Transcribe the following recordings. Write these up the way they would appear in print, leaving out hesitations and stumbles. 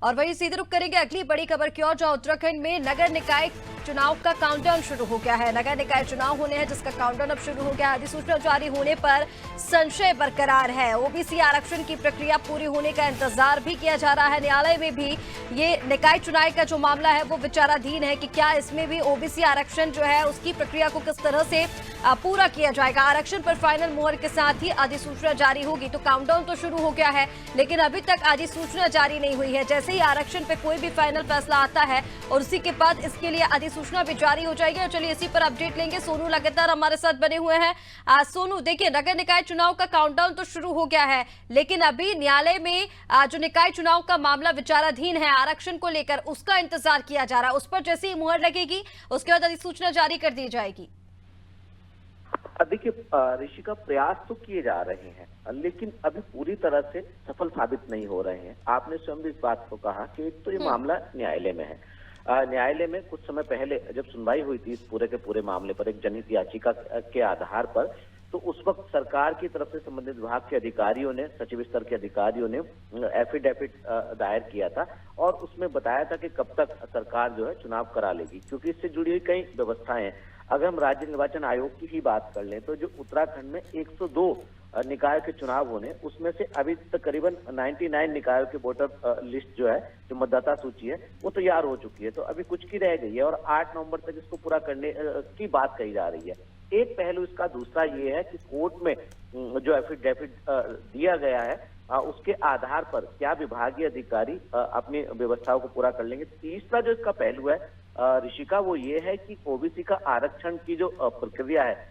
और वहीं सीधे रुक करेंगे अगली बड़ी खबर की ओर, जहां उत्तराखंड में नगर निकाय चुनाव का काउंटडाउन शुरू हो गया है। नगर निकाय चुनाव होने हैं जिसका काउंटडाउन अब शुरू हो गया है। अधिसूचना जारी होने पर संशय बरकरार है। ओबीसी आरक्षण की प्रक्रिया पूरी होने का इंतजार भी किया जा रहा है। न्यायालय में भी ये निकाय चुनाव का जो मामला है वो विचाराधीन है कि क्या इसमें भी ओबीसी आरक्षण जो है उसकी प्रक्रिया को किस तरह से पूरा किया जाएगा। आरक्षण पर फाइनल मोहर के साथ ही अधिसूचना जारी होगी। तो काउंटडाउन तो शुरू हो गया है, लेकिन अभी तक अधिसूचना जारी नहीं हुई है। जैसे ही आरक्षण पे कोई भी फाइनल फैसला आता है और उसी के बाद इसके लिए अधिसूचना भी जारी हो जाएगी। और चलिए इसी पर अपडेट लेंगे। सोनू लगातार हमारे साथ बने हुए हैं। सोनू, देखिए नगर निकाय चुनाव का काउंटडाउन तो शुरू हो गया है, लेकिन अभी न्यायालय में जो निकाय चुनाव का मामला विचाराधीन है आरक्षण को लेकर, उसका इंतजार किया जा रहा है। उस पर जैसे ही मुहर लगेगी उसके बाद अधिसूचना जारी कर दी जाएगी। देखिए ऋषिका, प्रयास तो किए जा रहे हैं लेकिन अभी पूरी तरह से सफल साबित नहीं हो रहे हैं। आपने स्वयं भी इस बात को कहा कि एक तो ये मामला न्यायालय में है। न्यायालय में कुछ समय पहले जब सुनवाई हुई थी इस पूरे के पूरे मामले पर एक जनहित याचिका के आधार पर, तो उस वक्त सरकार की तरफ से संबंधित विभाग के अधिकारियों ने, सचिव स्तर के अधिकारियों ने एफिडेविट दायर किया था और उसमें बताया था कि कब तक सरकार जो है चुनाव करा लेगी, क्योंकि इससे जुड़ी हुई कई व्यवस्थाएं हैं। अगर हम राज्य निर्वाचन आयोग की ही बात कर लें तो जो उत्तराखंड में 102 निकाय के चुनाव होने, उसमें से अभी तकरीबन 99 निकायों के वोटर लिस्ट जो है, जो मतदाता सूची है, वो तैयार हो चुकी है। तो अभी कुछ की रह गई है और 8 नवंबर तक इसको पूरा करने की बात कही जा रही है। एक पहलू इसका दूसरा ये है कि कोर्ट में जो एफिडेविट दिया गया है उसके आधार पर क्या विभागीय अधिकारी अपनी व्यवस्थाओं को पूरा कर लेंगे। तीसरा जो इसका पहलू है ऋषिका, वो ये है कि ओबीसी का आरक्षण की जो प्रक्रिया है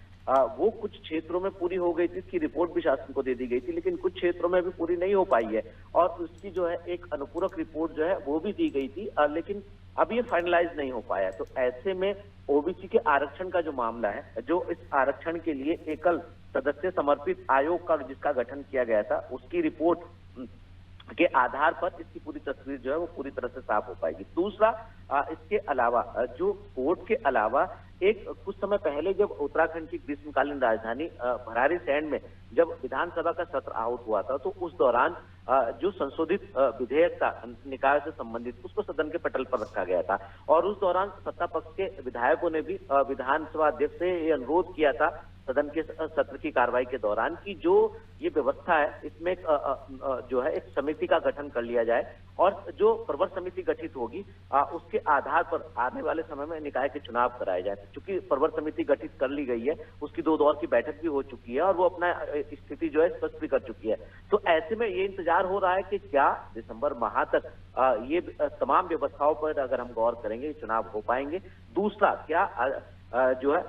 वो कुछ क्षेत्रों में पूरी हो गई थी, इसकी रिपोर्ट भी शासन को दे दी गई थी, लेकिन कुछ क्षेत्रों में भी पूरी नहीं हो पाई है और उसकी जो है एक अनुपूरक रिपोर्ट जो है वो भी दी गई थी, लेकिन अब ये फाइनलाइज नहीं हो पाया। तो ऐसे में ओबीसी के आरक्षण का जो मामला है, जो इस आरक्षण के लिए एकल सदस्य समर्पित आयोग का जिसका गठन किया गया था, उसकी रिपोर्ट के आधार पर इसकी पूरी तस्वीर जो है वो पूरी तरह से साफ हो पाएगी। दूसरा, इसके अलावा जो कोर्ट के अलावा एक कुछ समय पहले जब उत्तराखंड की ग्रीष्मकालीन राजधानी भराड़ीसैंण में जब विधानसभा का सत्र आहूत हुआ था, तो उस दौरान जो संशोधित विधेयक था निकाय से संबंधित, उसको सदन के पटल पर रखा गया था और उस दौरान सत्ता पक्ष के विधायकों ने भी विधानसभा अध्यक्ष से ये अनुरोध किया था सदन के सत्र की कार्रवाई के दौरान कि जो ये व्यवस्था है इसमें जो है एक समिति का गठन कर लिया जाए और जो प्रवर समिति गठित होगी उसके आधार पर आने वाले समय में निकाय के चुनाव कराए जाए। चूंकि प्रवर समिति गठित कर ली गई है, उसकी 2 दौर की बैठक भी हो चुकी है और वो अपना स्थिति जो है स्पष्ट भी कर चुकी है। तो ऐसे में ये इंतजार हो रहा है कि क्या दिसंबर माह तक ये तमाम व्यवस्थाओं पर अगर हम गौर करेंगे चुनाव हो पाएंगे। दूसरा, क्या जो है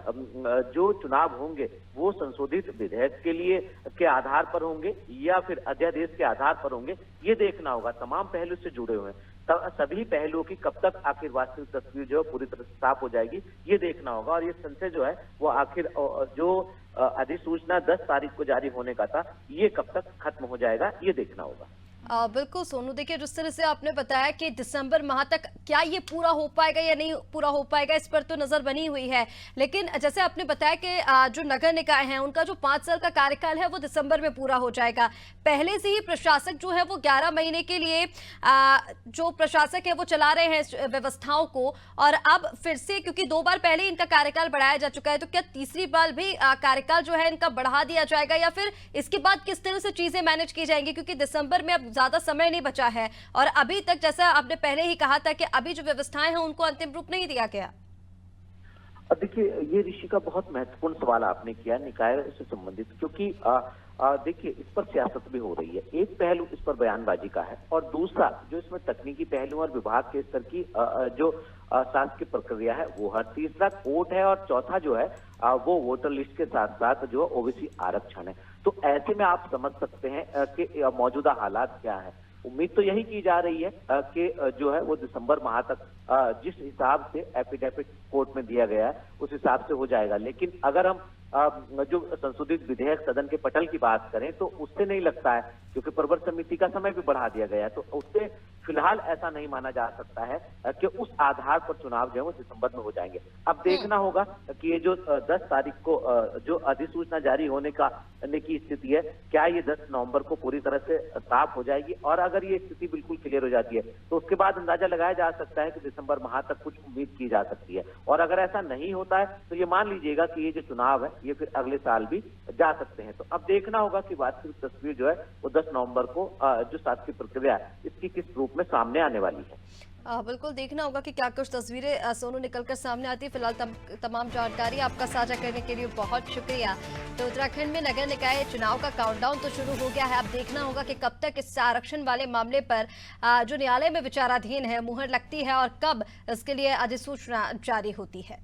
जो चुनाव होंगे वो संशोधित विधेयक के लिए के आधार पर होंगे या फिर अध्यादेश के आधार पर होंगे, ये देखना होगा। तमाम पहलू से जुड़े हुए हैं, सभी पहलुओं की कब तक आखिर वास्तविक तस्वीर जो है पूरी तरह से साफ हो जाएगी, ये देखना होगा। और ये संशय जो है वो आखिर जो अधिसूचना 10 तारीख को जारी होने का था, ये कब तक खत्म हो जाएगा, ये देखना होगा। बिल्कुल सोनू, देखिए जिस तरह से आपने बताया कि दिसंबर माह तक क्या ये पूरा हो पाएगा या नहीं पूरा हो पाएगा, इस पर तो नजर बनी हुई है। लेकिन जैसे आपने बताया कि जो नगर निकाय हैं उनका जो 5 साल का कार्यकाल है वो दिसंबर में पूरा हो जाएगा। पहले से ही प्रशासक जो है वो 11 महीने के लिए जो प्रशासक है वो चला रहे हैं व्यवस्थाओं को, और अब फिर से क्योंकि 2 बार पहले इनका कार्यकाल बढ़ाया जा चुका है, तो क्या तीसरी बार भी कार्यकाल जो है इनका बढ़ा दिया जाएगा या फिर इसके बाद किस तरह से चीजें मैनेज की जाएंगी, क्योंकि दिसंबर में अब ज्यादा समय नहीं बचा है और अभी तक जैसा आपने पहले ही कहा था कि अभी जो व्यवस्थाएं हैं उनको अंतिम रूप नहीं दिया गया। देखिए ये ऋषि का बहुत महत्वपूर्ण सवाल आपने किया निकाय से संबंधित, क्योंकि देखिए इस पर सियासत भी हो रही है। एक पहलू इस पर बयानबाजी का है और दूसरा जो इसमें तकनीकी पहलू और विभाग के स्तर की जो शासकीय प्रक्रिया है वो है। तीसरा कोर्ट है और चौथा जो है वो वोटर लिस्ट के साथ साथ जो ओबीसी आरक्षण है। तो ऐसे में आप समझ सकते हैं कि मौजूदा हालात क्या है। उम्मीद तो यही की जा रही है कि जो है वो दिसंबर माह तक जिस हिसाब से एफिडेविट कोर्ट में दिया गया है उस हिसाब से हो जाएगा। लेकिन अगर हम जो संशोधित विधेयक सदन के पटल की बात करें तो उससे नहीं लगता है, क्योंकि प्रवर समिति का समय भी बढ़ा दिया गया है, तो उससे फिलहाल फिलहाल ऐसा नहीं माना जा सकता है कि उस आधार पर चुनाव जो है वो दिसंबर में हो जाएंगे। अब देखना होगा कि ये जो 10 तारीख को जो अधिसूचना जारी होने की स्थिति है, क्या ये 10 नवंबर को पूरी तरह से साफ हो जाएगी, और अगर ये स्थिति बिल्कुल क्लियर हो जाती है तो उसके बाद अंदाजा लगाया जा सकता है कि दिसंबर माह तक कुछ उम्मीद की जा सकती है। और अगर ऐसा नहीं होता है तो ये मान लीजिएगा कि ये जो चुनाव है ये फिर अगले साल भी जा सकते हैं। तो अब देखना होगा कि वास्तविक तस्वीर जो है वो 10 नवंबर को जो शासकीय प्रक्रिया है इसकी किस रूप में सामने आने वाली है। बिल्कुल देखना होगा कि क्या कुछ तस्वीरें सोनू निकलकर सामने आती है। फिलहाल तमाम जानकारी आपका साझा करने के लिए बहुत शुक्रिया। तो उत्तराखंड में नगर निकाय चुनाव का काउंटडाउन तो शुरू हो गया है। अब देखना होगा कि कब तक इस आरक्षण वाले मामले पर जो न्यायालय में विचाराधीन है मुहर लगती है और कब इसके लिए अधिसूचना जारी होती है।